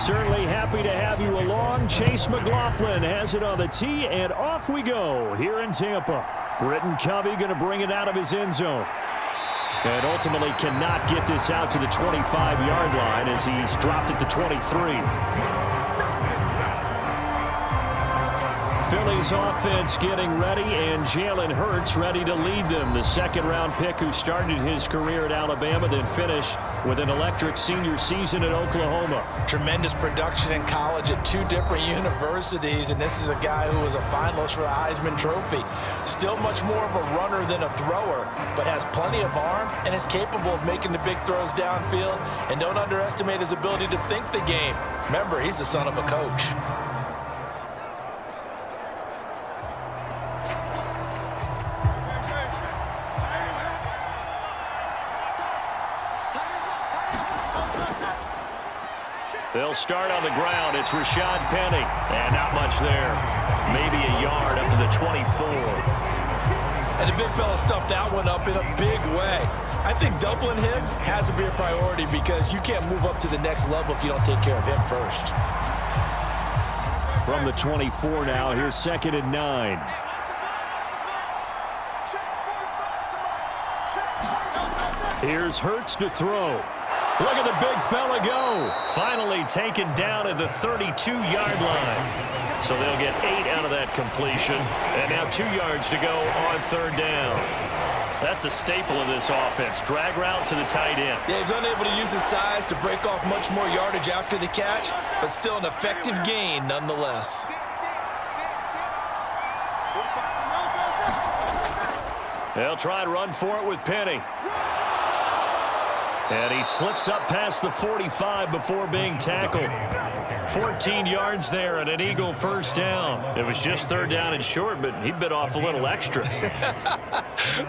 Certainly happy to have you along. Chase McLaughlin has it on the tee, and off we go here in Tampa. Britton Covey going to bring it out of his end zone. And ultimately cannot get this out to the 25-yard line as he's dropped it to 23. Phillies offense getting ready, and Jalen Hurts ready to lead them. The second-round pick who started his career at Alabama, then finished with an electric senior season at Oklahoma. Tremendous production in college at 2 different universities, and this is a guy who was a finalist for the Heisman Trophy. Still much more of a runner than a thrower, but has plenty of arm and is capable of making the big throws downfield. And don't underestimate his ability to think the game. Remember, he's the son of a coach. They'll start on the ground. It's Rashad Penny. And not much there. Maybe a yard up to the 24. And the big fella stuffed that one up in a big way. I think doubling him has to be a priority because you can't move up to the next level if you don't take care of him first. From the 24 now, here's 2nd and 9. Here's Hurts to throw. Look at the big fella go. Finally taken down at the 32-yard line. So they'll get 8 out of that completion. And now 2 yards to go on 3rd down. That's a staple of this offense. Drag route to the tight end. Yeah, he's unable to use his size to break off much more yardage after the catch, but still an effective gain nonetheless. They'll try and run for it with Penny. And he slips up past the 45 before being tackled. 14 yards there and an Eagle first down. It was just 3rd down and short, but he bit off a little extra.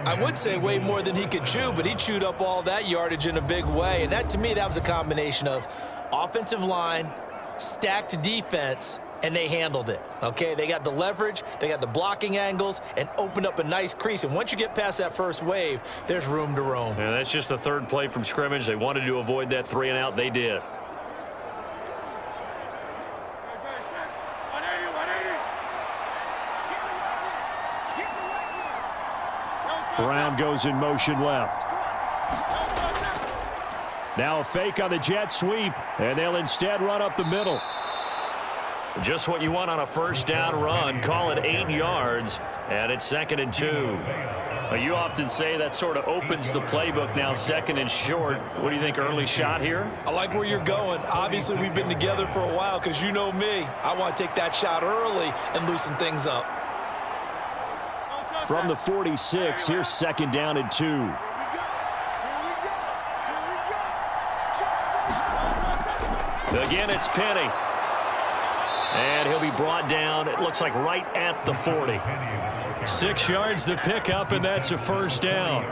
I would say way more than he could chew, but he chewed up all that yardage in a big way. And that, to me, that was a combination of offensive line, stacked defense, and they handled it, okay? They got the leverage, they got the blocking angles, and opened up a nice crease. And once you get past that first wave, there's room to roam. Yeah, that's just the 3rd play from scrimmage. They wanted to avoid that 3-and-out. They did. Brown goes in motion left. Now a fake on the jet sweep, and they'll instead run up the middle. Just what you want on a 1st down run. Call it 8 yards, and it's 2nd and 2. You often say that sort of opens the playbook now, 2nd and short. What do you think, early shot here? I like where you're going. Obviously, we've been together for a while because you know me. I want to take that shot early and loosen things up. From the 46, here's 2nd down and 2. Again, it's Penny. And he'll be brought down, it looks like right at the 40. 6 yards to pick up, and that's a 1st down.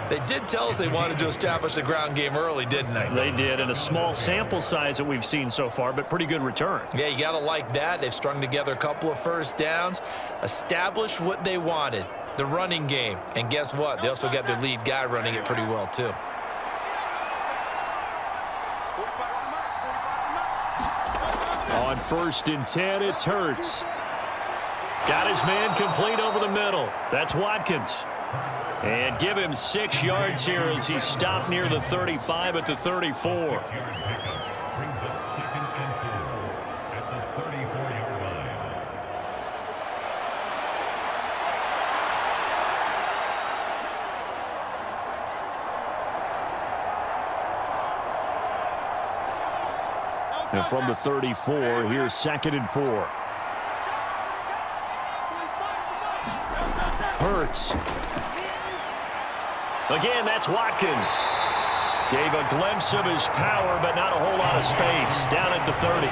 They did tell us they wanted to establish the ground game early, didn't they? They did, in a small sample size that we've seen so far, but pretty good return. Yeah, you got to like that. They've strung together a couple of 1st downs, established what they wanted, the running game. And guess what? They also got their lead guy running it pretty well, too. On 1st and 10, it's Hurts. Got his man complete over the middle. That's Watkins. And give him 6 yards here as he's stopped near the 35 at the 34. And from the 34, here's 2nd and 4. Hurts. Again, that's Watkins. Gave a glimpse of his power, but not a whole lot of space. Down at the 30.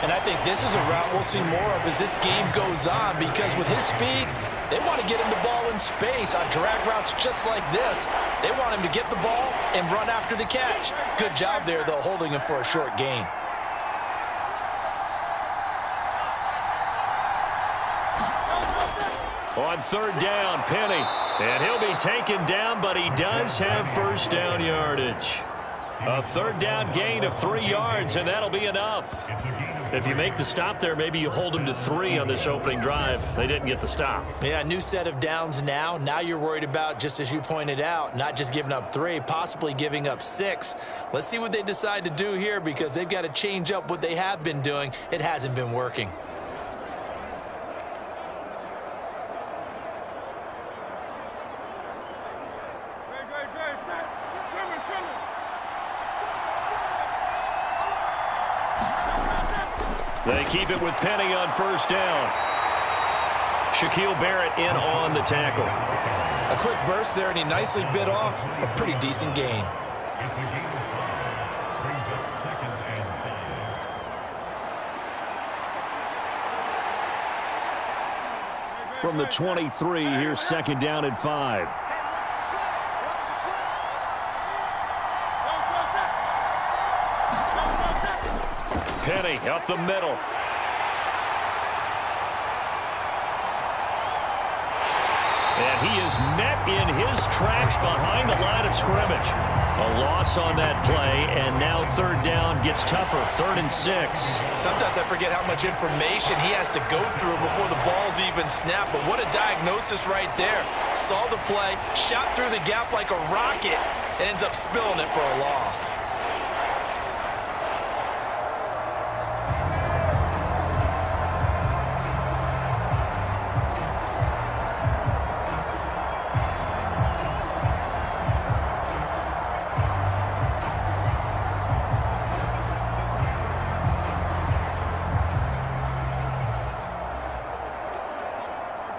And I think this is a route we'll see more of as this game goes on, because with his speed, they want to get him the ball in space on drag routes just like this. They want him to get the ball and run after the catch. Good job there, though, holding him for a short gain. On 3rd down, Penny. And he'll be taken down, but he does have 1st down yardage. A third down gain of 3 yards, and that'll be enough. If you make the stop there, maybe you hold them to 3 on this opening drive. They didn't get the stop. Yeah, new set of downs now. Now you're worried about, just as you pointed out, not just giving up 3, possibly giving up 6. Let's see what they decide to do here, because they've got to change up what they have been doing. It hasn't been working. They keep it with Penny on first down. Shaquille Barrett in on the tackle. A quick burst there, and he nicely bit off a pretty decent gain. From the 23, here's second down and 5. Penny up the middle. And he is met in his tracks behind the line of scrimmage. A loss on that play, and now third down gets tougher. 3rd and 6. Sometimes I forget how much information he has to go through before the ball's even snapped. But what a diagnosis right there. Saw the play, shot through the gap like a rocket, and ends up spilling it for a loss.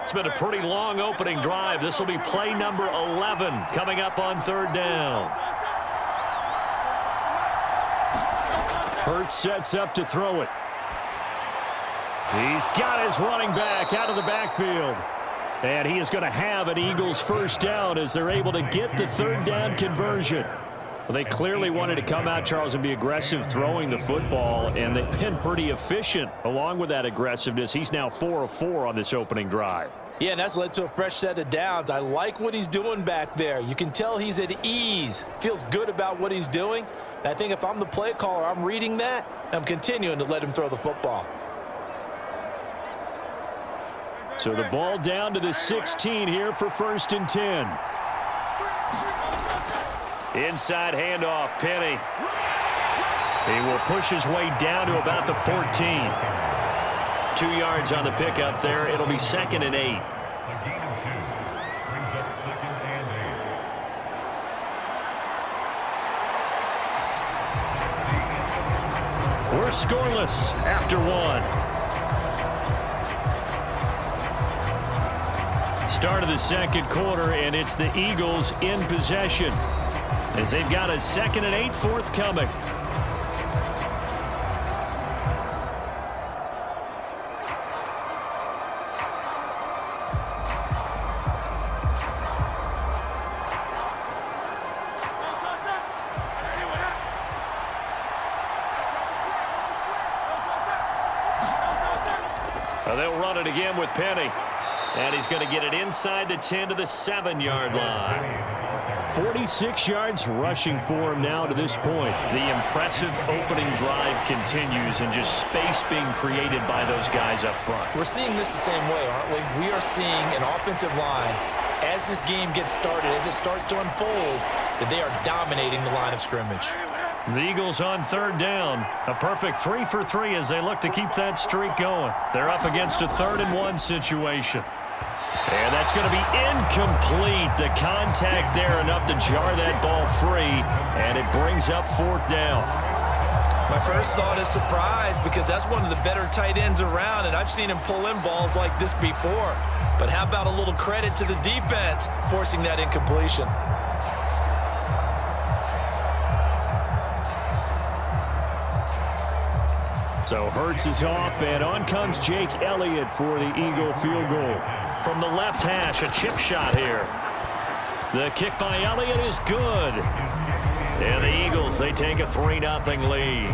It's been a pretty long opening drive. This will be play number 11 coming up on third down. Hurts sets up to throw it. He's got his running back out of the backfield. And he is going to have an Eagles first down as they're able to get the third down conversion. Well, they clearly wanted to come out, Charles, and be aggressive throwing the football, and they've been pretty efficient along with that aggressiveness. He's now 4 of 4 on this opening drive. Yeah, and that's led to a fresh set of downs. I like what he's doing back there. You can tell he's at ease, feels good about what he's doing. And I think if I'm the play caller, I'm reading that, I'm continuing to let him throw the football. So the ball down to the 16 here for 1st and 10. Inside handoff, Penny. He will push his way down to about the 14. 2 yards on the pickup there. It'll be 2nd and 8. We're scoreless after 1. Start of the second quarter, and it's the Eagles in possession as they've got a 2nd and 8 forthcoming. They'll run it again with Penny. And he's going to get it inside the 10 to the 7-yard line. 46 yards rushing for him now to this point. The impressive opening drive continues, and just space being created by those guys up front. We're seeing this the same way, aren't we? We are seeing an offensive line, as this game gets started, as it starts to unfold, that they are dominating the line of scrimmage. The Eagles on third down. A perfect 3 for 3 as they look to keep that streak going. They're up against a 3rd and 1 situation. And that's going to be incomplete. The contact there enough to jar that ball free, and it brings up 4th down. My first thought is surprise, because that's one of the better tight ends around, and I've seen him pull in balls like this before. But how about a little credit to the defense forcing that incompletion? So Hurts is off, and on comes Jake Elliott for the Eagle field goal. From the left hash, a chip shot here. The kick by Elliott is good. And the Eagles, they take a 3-0 lead.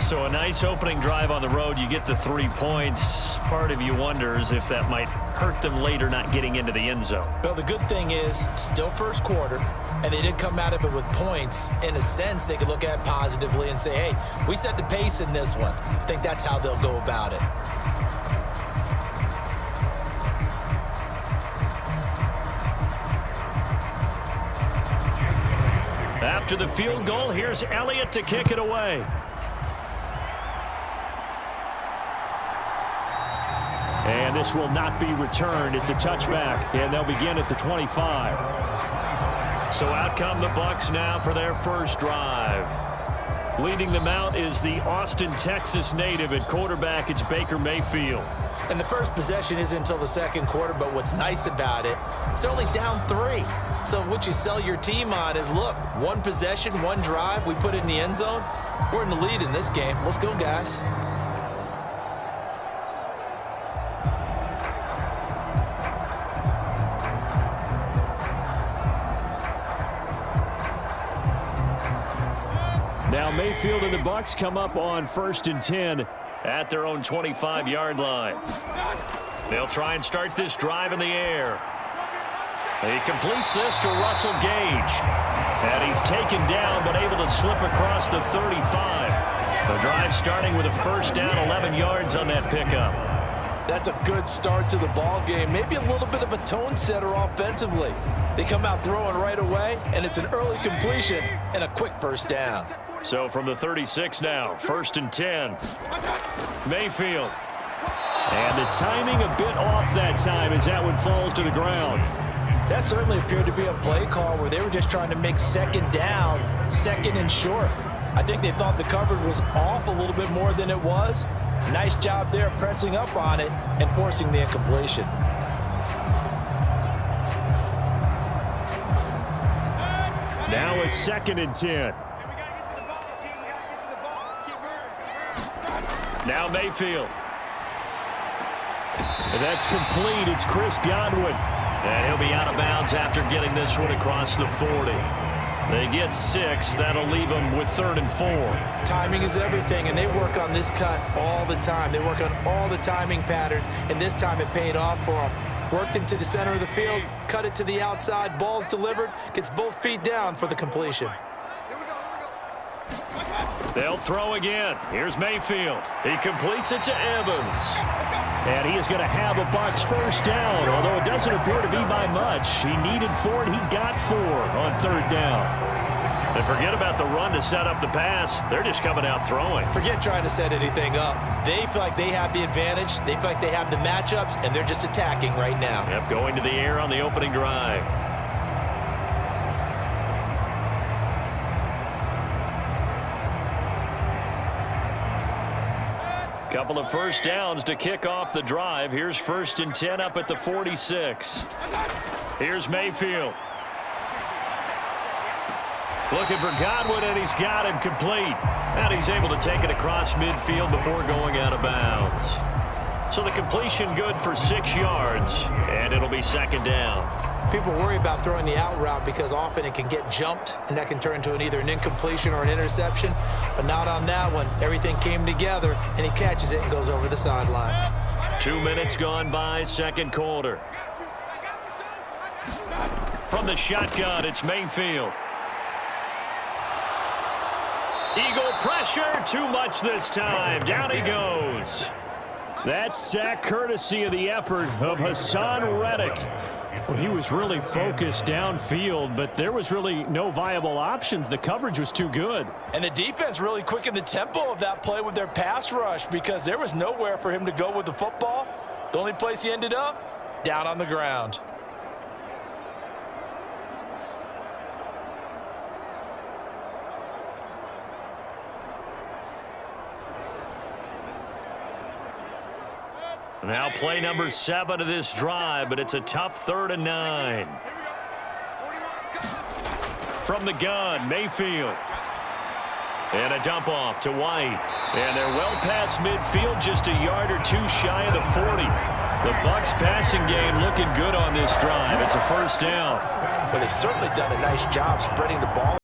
So a nice opening drive on the road. You get the 3 points. Part of you wonders if that might hurt them later not getting into the end zone. Well, the good thing is still first quarter, and they did come out of it with points. In a sense, they could look at it positively and say, hey, we set the pace in this one. I think that's how they'll go about it. After the field goal, here's Elliott to kick it away. And this will not be returned. It's a touchback, and they'll begin at the 25. So out come the Bucs now for their first drive. Leading them out is the Austin, Texas native. At quarterback, it's Baker Mayfield. And the first possession isn't until the second quarter, but what's nice about it, it's only down 3. So what you sell your team on is, look, one possession, one drive, we put it in the end zone. We're in the lead in this game. Let's go, guys. Now Mayfield and the Bucs come up on 1st and 10 at their own 25-yard line. They'll try and start this drive in the air. He completes this to Russell Gage. And he's taken down but able to slip across the 35. The drive starting with a first down, 11 yards on that pickup. That's a good start to the ball game. Maybe a little bit of a tone setter offensively. They come out throwing right away, and it's an early completion and a quick first down. So from the 36 now, 1st and 10. Mayfield. And the timing a bit off that time as that one falls to the ground. That certainly appeared to be a play call where they were just trying to make second down, second and short. I think they thought the coverage was off a little bit more than it was. Nice job there pressing up on it and forcing the incompletion. Now a 2nd and 10. Now Mayfield. And that's complete. It's Chris Godwin. And he'll be out of bounds after getting this one across the 40. They get 6. That'll leave them with 3rd and 4. Timing is everything, and they work on this cut all the time. They work on all the timing patterns, and this time it paid off for them. Worked into the center of the field, cut it to the outside, ball's delivered, gets both feet down for the completion. They'll throw again. Here's Mayfield. He completes it to Evans. And he is going to have a Bucs first down, although it doesn't appear to be by much. He needed 4, and he got 4 on 3rd down. And forget about the run to set up the pass. They're just coming out throwing. Forget trying to set anything up. They feel like they have the advantage. They feel like they have the matchups, and they're just attacking right now. Yep, going to the air on the opening drive. Couple of first downs to kick off the drive. Here's 1st and 10 up at the 46. Here's Mayfield. Looking for Godwin, and he's got him complete. And he's able to take it across midfield before going out of bounds. So the completion good for 6 yards, and it'll be 2nd down. People worry about throwing the out route because often it can get jumped, and that can turn into either an incompletion or an interception. But not on that one. Everything came together, and he catches it and goes over the sideline. 2 minutes gone by, 2nd quarter. From the shotgun, it's Mayfield. Eagle pressure, too much this time. Down he goes. That sack courtesy of the effort of Hassan Reddick. Well, he was really focused downfield, but there was really no viable options. The coverage was too good. And the defense really quickened the tempo of that play with their pass rush because there was nowhere for him to go with the football. The only place he ended up, down on the ground. Now play number 7 of this drive, but it's a tough 3rd and 9. From the gun, Mayfield. And a dump off to White. And they're well past midfield, just a yard or 2 shy of the 40. The Bucs passing game looking good on this drive. It's a first down. But they've certainly done a nice job spreading the ball